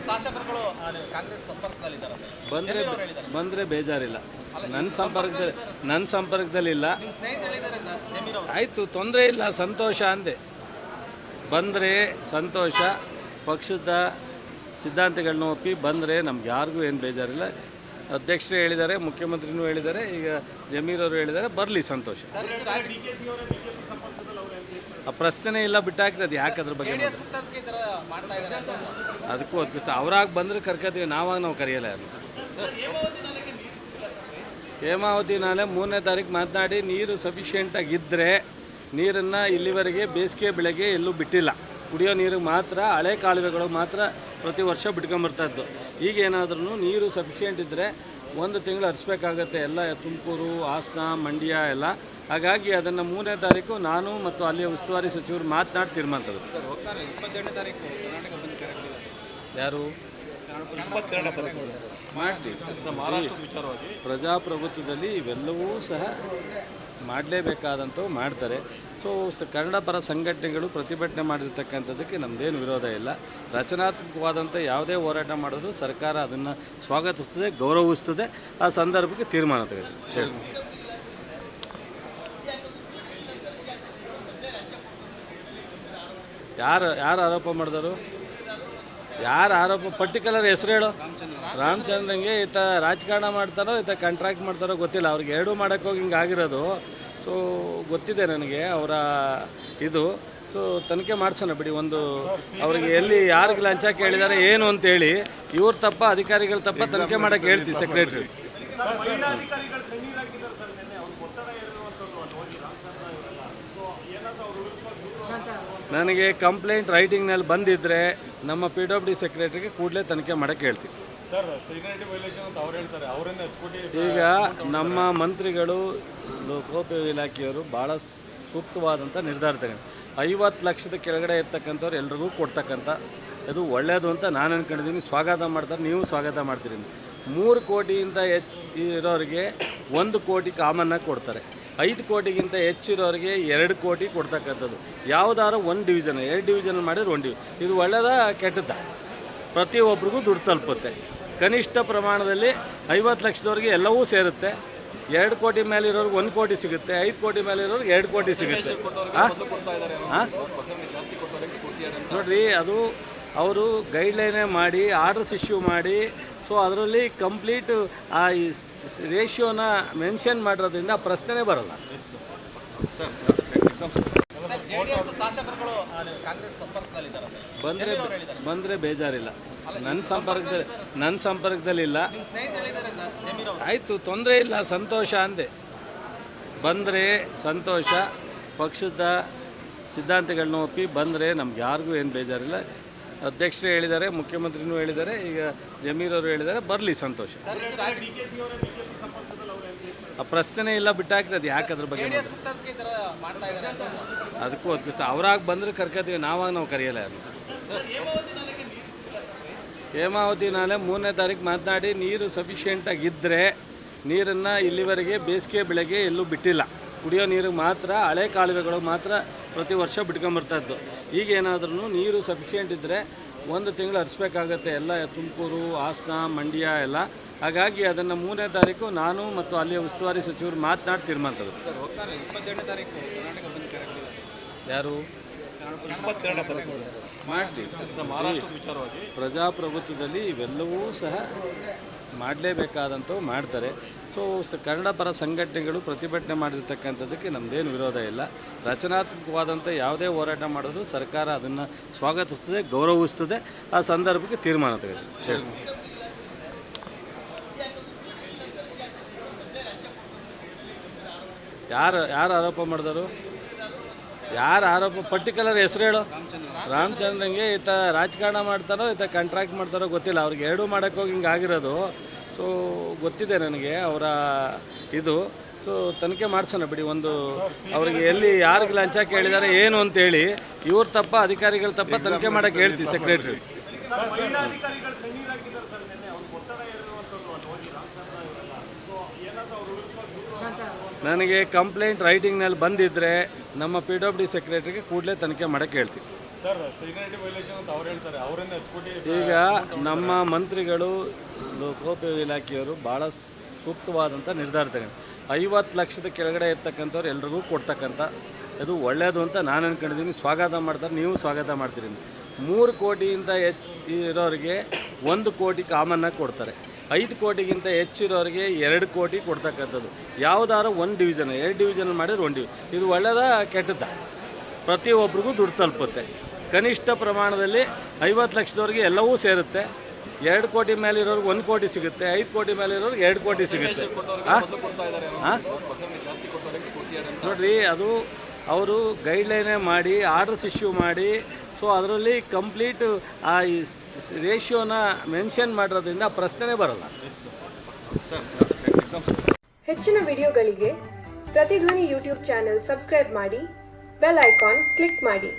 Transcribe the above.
ಶಾಸಕರುಗಳು ಕಾಂಗ್ರೆಸ್ ಸಂಪರ್ಕದಲ್ಲಿದ್ದಾರೆ ಬಂದರೆ ಬೇಜಾರಿಲ್ಲ. ನನ್ನ ಸಂಪರ್ಕದಲ್ಲಿಲ್ಲ. ಆಯಿತು, ತೊಂದರೆ ಇಲ್ಲ, ಸಂತೋಷ ಅಂದೆ. ಬಂದರೆ ಸಂತೋಷ. ಪಕ್ಷದ ಸಿದ್ಧಾಂತಗಳನ್ನ ಒಪ್ಪಿ ಬಂದರೆ ನಮ್ಗೆ ಯಾರಿಗೂ ಏನು ಬೇಜಾರಿಲ್ಲ. ಅಧ್ಯಕ್ಷರೇ ಹೇಳಿದ್ದಾರೆ, ಮುಖ್ಯಮಂತ್ರಿನೂ ಹೇಳಿದ್ದಾರೆ, ಈಗ ಜಮೀರ್ ಅವರು ಹೇಳಿದ್ದಾರೆ, ಬರಲಿ, ಸಂತೋಷ. ಆ ಪ್ರಶ್ನೆ ಇಲ್ಲ, ಬಿಟ್ಟಾಕ್ತದೆ. ಯಾಕೆ ಅದ್ರ ಬಗ್ಗೆ ಅದಕ್ಕೂ ಅವ್ರಾಗ ಬಂದರೆ ಕರ್ಕೋತೀವಿ, ನಾವು ಕರೆಯಲ್ಲ ಯಾರು. ಹೇಮಾವತಿ ನಾಲೆ 3ನೇ ತಾರೀಕು ಮಾತನಾಡಿ ನೀರು ಸಫಿಷಿಯೆಂಟಾಗಿದ್ದರೆ ನೀರನ್ನು ಇಲ್ಲಿವರೆಗೆ ಬೇಸಿಗೆ ಬೆಳೆಗೆ ಎಲ್ಲೂ ಬಿಟ್ಟಿಲ್ಲ. ಕುಡಿಯೋ ನೀರಿಗೆ ಮಾತ್ರ, ಹಳೆ ಕಾಲುವೆಗಳು ಮಾತ್ರ ಪ್ರತಿ ವರ್ಷ ಬಿಟ್ಕೊಂಬರ್ತಾಯಿದ್ದು. ಈಗೇನಾದ್ರೂ ನೀರು ಸಫಿಷಿಯೆಂಟ್ ಇದ್ದರೆ 1 ತಿಂಗಳು ಹರಿಸ್ಬೇಕಾಗತ್ತೆ, ಎಲ್ಲ ತುಮಕೂರು, ಹಾಸನ, ಮಂಡ್ಯ ಎಲ್ಲ. ಹಾಗಾಗಿ ಅದನ್ನು 3ನೇ ತಾರೀಕು ನಾನು ಮತ್ತು ಅಲ್ಲಿಯ ಉಸ್ತುವಾರಿ ಸಚಿವರು ಮಾತನಾಡಿ ತೀರ್ಮಾನ ತಗೋದು. ಯಾರು ಮಾಡಿ ಪ್ರಜಾಪ್ರಭುತ್ವದಲ್ಲಿ ಇವೆಲ್ಲವೂ ಸಹ ಮಾಡಲೇಬೇಕಾದಂಥವು ಮಾಡ್ತಾರೆ. ಸೊ ಕನ್ನಡ ಪರ ಸಂಘಟನೆಗಳು ಪ್ರತಿಭಟನೆ ಮಾಡಿರ್ತಕ್ಕಂಥದ್ದಕ್ಕೆ ನಮ್ಮದೇನು ವಿರೋಧ ಇಲ್ಲ. ರಚನಾತ್ಮಕವಾದಂಥ ಯಾವುದೇ ಹೋರಾಟ ಮಾಡಿದ್ರೂ ಸರ್ಕಾರ ಅದನ್ನು ಸ್ವಾಗತಿಸ್ತದೆ, ಗೌರವಿಸ್ತದೆ. ಆ ಸಂದರ್ಭಕ್ಕೆ ತೀರ್ಮಾನ ತೆಗೆದು ಯಾರು ಆರೋಪ ಮಾಡಿದರು? ಯಾರು ಆರೋಪ? ಪರ್ಟಿಕ್ಯುಲರ್ ಹೆಸರು ಹೇಳು. ರಾಮಚಂದ್ರಂಗೆ ಈತ ರಾಜಕಾರಣ ಮಾಡ್ತಾರೋ ಈತ ಕಾಂಟ್ರಾಕ್ಟ್ ಮಾಡ್ತಾರೋ ಗೊತ್ತಿಲ್ಲ. ಅವ್ರಿಗೆ ಎರಡೂ ಮಾಡೋಕ್ಕೋಗಿ ಹಿಂಗೆ ಆಗಿರೋದು. ಸೊ ಗೊತ್ತಿದೆ ನನಗೆ ಅವರ ಇದು. ಸೊ ತನಿಖೆ ಮಾಡಿಸೋಣ ಬಿಡಿ. ಒಂದು ಅವ್ರಿಗೆ ಎಲ್ಲಿ ಯಾರಿಗೆ ಲಂಚ ಕೇಳಿದ್ದಾರೆ ಏನು ಅಂತೇಳಿ, ಇವ್ರ ತಪ್ಪ ಅಧಿಕಾರಿಗಳ ತಪ್ಪ ತನಿಖೆ ಮಾಡೋಕ್ಕೆ ಹೇಳ್ತೀವಿ ಸೆಕ್ರೆಟ್ರಿ. ನನಗೆ ಕಂಪ್ಲೇಂಟ್ ರೈಟಿಂಗ್ನಲ್ಲಿ ಬಂದಿದ್ದರೆ ನಮ್ಮ PWD ಸೆಕ್ರೆಟ್ರಿಗೆ ಕೂಡಲೇ ತನಿಖೆ ಮಾಡೋಕ್ಕೆ ಹೇಳ್ತೀವಿ. ಈಗ ನಮ್ಮ ಮಂತ್ರಿಗಳು, ಲೋಕೋಪಯೋಗಿ ಇಲಾಖೆಯವರು ಭಾಳ ಸೂಕ್ತವಾದಂಥ ನಿರ್ಧಾರ ತಗೊಂಡು 50 ಲಕ್ಷದ ಕೆಳಗಡೆ ಇರ್ತಕ್ಕಂಥವ್ರು ಎಲ್ರಿಗೂ ಕೊಡ್ತಕ್ಕಂಥ ಅದು ಒಳ್ಳೆಯದು ಅಂತ ನಾನು ಅಂದ್ಕೊಂಡಿದ್ದೀನಿ. ಸ್ವಾಗತ ಮಾಡ್ತಾರೆ, ನೀವು ಸ್ವಾಗತ ಮಾಡ್ತೀರಿ. 3 ಕೋಟಿಯಿಂದ ಹೆಚ್ಚು ಇರೋರಿಗೆ 1 ಕೋಟಿ ಕಾಮನ್ನಾಗಿ ಕೊಡ್ತಾರೆ. 5 ಕೋಟಿಗಿಂತ ಹೆಚ್ಚಿರೋರಿಗೆ 2 ಕೋಟಿ ಕೊಡ್ತಕ್ಕಂಥದ್ದು. ಯಾವುದಾದ್ರು 1 ಡಿವಿಷನ್, 2 ಡಿವಿಷನ್ ಮಾಡಿದ್ರೆ 1 ಇದು ಒಳ್ಳೆಯದ ಕೆಟ್ಟದ್ದ? ಪ್ರತಿಯೊಬ್ಬರಿಗೂ ದುಡ್ಡು ತಲುಪುತ್ತೆ. ಕನಿಷ್ಠ ಪ್ರಮಾಣದಲ್ಲಿ 50 ಲಕ್ಷದವರೆಗೆ ಎಲ್ಲವೂ ಸೇರುತ್ತೆ. 2 ಕೋಟಿ ಮೇಲೆ ಇರೋರಿಗೆ 1 ಕೋಟಿ ಸಿಗುತ್ತೆ, 5 ಕೋಟಿ ಮೇಲೆ ಇರೋರಿಗೆ 2 ಕೋಟಿ ಸಿಗುತ್ತೆ. ನೋಡಿರಿ, ಅದು ಅವರು ಗೈಡ್ಲೈನೇ ಮಾಡಿ ಆರ್ಡರ್ಸ್ ಇಶ್ಯೂ ಮಾಡಿ, ಸೊ ಅದರಲ್ಲಿ ಕಂಪ್ಲೀಟ್ ಆ ರೇಷಿಯೋನ ಮೆನ್ಷನ್ ಮಾಡಿರೋದ್ರಿಂದ ಪ್ರಶ್ನೆ ಬರಲ್ಲ. ಬಂದರೆ ಬೇಜಾರಿಲ್ಲ. ನನ್ನ ಸಂಪರ್ಕದಲ್ಲಿಲ್ಲ. ಆಯಿತು, ತೊಂದರೆ ಇಲ್ಲ, ಸಂತೋಷ ಅಂದೆ. ಬಂದರೆ ಸಂತೋಷ. ಪಕ್ಷದ ಸಿದ್ಧಾಂತಗಳನ್ನ ಒಪ್ಪಿ ಬಂದರೆ ನಮ್ಗೆ ಯಾರಿಗೂ ಏನು ಬೇಜಾರಿಲ್ಲ. ಅಧ್ಯಕ್ಷರೇ ಹೇಳಿದ್ದಾರೆ, ಮುಖ್ಯಮಂತ್ರಿನೂ ಹೇಳಿದ್ದಾರೆ, ಈಗ ಜಮೀರ್ ಅವರು ಹೇಳಿದ್ದಾರೆ, ಬರಲಿ, ಸಂತೋಷ. ಆ ಪ್ರಶ್ನೆ ಇಲ್ಲ, ಬಿಟ್ಟಾಕ್ತದೆ. ಯಾಕೆ ಅದ್ರ ಬಗ್ಗೆ ಅದಕ್ಕೂ ಅವ್ರಾಗ ಬಂದರೆ ಕರ್ಕೋತೀವಿ, ನಾವು ಕರೆಯಲ್ಲ ಯಾರು. ಹೇಮಾವತಿ ನಾಲೆ 3ನೇ ತಾರೀಕು ಮಾತನಾಡಿ ನೀರು ಸಫಿಷಿಯೆಂಟಾಗಿದ್ದರೆ ನೀರನ್ನು ಇಲ್ಲಿವರೆಗೆ ಬೇಸಿಗೆ ಬೆಳೆಗೆ ಎಲ್ಲೂ ಬಿಟ್ಟಿಲ್ಲ. ಕುಡಿಯೋ ನೀರಿಗೆ ಮಾತ್ರ, ಹಳೆ ಕಾಲುವೆಗಳು ಮಾತ್ರ ಪ್ರತಿ ವರ್ಷ ಬಿಟ್ಕೊಂಬರ್ತಾಯಿದ್ದು. ಈಗೇನಾದ್ರೂ ನೀರು ಸಫಿಷಿಯೆಂಟ್ ಇದ್ದರೆ 1 ತಿಂಗಳು ಹರಿಸ್ಬೇಕಾಗತ್ತೆ, ಎಲ್ಲ ತುಮಕೂರು, ಹಾಸನ, ಮಂಡ್ಯ ಎಲ್ಲ. ಹಾಗಾಗಿ ಅದನ್ನು 3ನೇ ತಾರೀಕು ನಾನು ಮತ್ತು ಅಲ್ಲಿಯ ಉಸ್ತುವಾರಿ ಸಚಿವರು ಮಾತನಾಡಿ ತೀರ್ಮಾನ ತಗೋದು. ಯಾರು ಮಾಡಿ ಪ್ರಜಾಪ್ರಭುತ್ವದಲ್ಲಿ ಇವೆಲ್ಲವೂ ಸಹ ಮಾಡಲೇಬೇಕಾದಂಥವು ಮಾಡ್ತಾರೆ. ಸೊ ಕನ್ನಡ ಪರ ಸಂಘಟನೆಗಳು ಪ್ರತಿಭಟನೆ ಮಾಡಿರ್ತಕ್ಕಂಥದ್ದಕ್ಕೆ ನಮ್ಮದೇನು ವಿರೋಧ ಇಲ್ಲ. ರಚನಾತ್ಮಕವಾದಂಥ ಯಾವುದೇ ಹೋರಾಟ ಮಾಡಿದ್ರೂ ಸರ್ಕಾರ ಅದನ್ನು ಸ್ವಾಗತಿಸ್ತದೆ, ಗೌರವಿಸ್ತದೆ. ಆ ಸಂದರ್ಭಕ್ಕೆ ತೀರ್ಮಾನ ತೆಗೆದು ಯಾರು ಆರೋಪ ಮಾಡಿದರು? ಯಾರು ಆರೋಪ? ಪರ್ಟಿಕ್ಯುಲರ್ ಹೆಸರು ಹೇಳು. ರಾಮಚಂದ್ರಂಗೆ ಈತ ರಾಜಕಾರಣ ಮಾಡ್ತಾರೋ ಈತ ಕಾಂಟ್ರಾಕ್ಟ್ ಮಾಡ್ತಾರೋ ಗೊತ್ತಿಲ್ಲ. ಅವ್ರಿಗೆ ಎರಡೂ ಮಾಡೋಕ್ಕೋಗಿ ಹಿಂಗೆ ಆಗಿರೋದು. ಸೊ ಗೊತ್ತಿದೆ ನನಗೆ ಅವರ ಇದು. ಸೊ ತನಿಖೆ ಮಾಡಿಸೋಣ ಬಿಡಿ. ಒಂದು ಅವ್ರಿಗೆ ಎಲ್ಲಿ ಯಾರಿಗೆ ಲಂಚ ಕೇಳಿದ್ದಾರೆ ಏನು ಅಂತೇಳಿ, ಇವ್ರ ತಪ್ಪ ಅಧಿಕಾರಿಗಳ ತಪ್ಪ ತನಿಖೆ ಮಾಡೋಕ್ಕೆ ಹೇಳ್ತೀವಿ ಸೆಕ್ರೆಟ್ರಿ. ನನಗೆ ಕಂಪ್ಲೇಂಟ್ ರೈಟಿಂಗ್ನಲ್ಲಿ ಬಂದಿದ್ದರೆ ನಮ್ಮ PWD ಸೆಕ್ರೆಟ್ರಿಗೆ ಕೂಡಲೇ ತನಿಖೆ ಮಾಡೋಕ್ಕೆ ಹೇಳ್ತೀವಿ. ಈಗ ನಮ್ಮ ಮಂತ್ರಿಗಳು ಲೋಕೋಪಯೋಗಿ ಇಲಾಖೆಯವರು ಭಾಳ ಸೂಕ್ತವಾದಂಥ ನಿರ್ಧಾರ ತಗೊಂಡು 50 ಲಕ್ಷದ ಕೆಳಗಡೆ ಇರ್ತಕ್ಕಂಥವ್ರು ಎಲ್ರಿಗೂ ಕೊಡ್ತಕ್ಕಂಥ ಅದು ಒಳ್ಳೆಯದು ಅಂತ ನಾನು ಅಂದ್ಕೊಂಡಿದ್ದೀನಿ. ಸ್ವಾಗತ ಮಾಡ್ತಾರೆ, ನೀವು ಸ್ವಾಗತ ಮಾಡ್ತೀರಿ. 3 ಕೋಟಿಗಿಂತ ಹೆಚ್ಚು ಇರೋರಿಗೆ 1 ಕೋಟಿ ಕಾಮನ್ನಾಗಿ ಕೊಡ್ತಾರೆ. 5 ಕೋಟಿಗಿಂತ ಹೆಚ್ಚಿರೋರಿಗೆ 2 ಕೋಟಿ ಕೊಡ್ತಕ್ಕಂಥದ್ದು. ಯಾವುದಾದ್ರು 1 ಡಿವಿಷನ್ 2 ಡಿವಿಷನ್ ಮಾಡಿದ್ರೆ 1 ಇದು ಒಳ್ಳೆಯದಾ ಕೆಟ್ಟದ್ದ? ಪ್ರತಿಯೊಬ್ಬರಿಗೂ ದುಡ್ಡು ತಲುಪುತ್ತೆ. ಕನಿಷ್ಠ ಪ್ರಮಾಣದಲ್ಲಿ 50 ಲಕ್ಷದವರೆಗೆ ಎಲ್ಲವೂ ಸೇರುತ್ತೆ. 2 ಕೋಟಿ ಮೇಲೆ ಇರೋರಿಗೆ 1 ಕೋಟಿ ಸಿಗುತ್ತೆ, 5 ಕೋಟಿ ಮೇಲೆ ಇರೋರಿಗೆ 2 ಕೋಟಿ ಸಿಗುತ್ತೆ. ನೋಡಿರಿ, ಅದು ಅವರು ಗೈಡ್ಲೈನೇ ಮಾಡಿ ಆರ್ಡರ್ಸ್ ಇಶ್ಯೂ ಮಾಡಿ, ಸೊ ಅದರಲ್ಲಿ ಕಂಪ್ಲೀಟ್ ಆ ರೇಷಿಯೋನ ಮೆನ್ಷನ್ ಮಾಡಿರೋದ್ರಿಂದ ಪ್ರಶ್ನೆ ಬರಲ್ಲ. ಹೆಚ್ಚಿನ ವಿಡಿಯೋಗಳಿಗೆ ಪ್ರತಿಧ್ವನಿ ಯೂಟ್ಯೂಬ್ ಚಾನೆಲ್ ಸಬ್ಸ್ಕ್ರೈಬ್ ಮಾಡಿ, ಬೆಲ್ ಐಕಾನ್ ಕ್ಲಿಕ್ ಮಾಡಿ.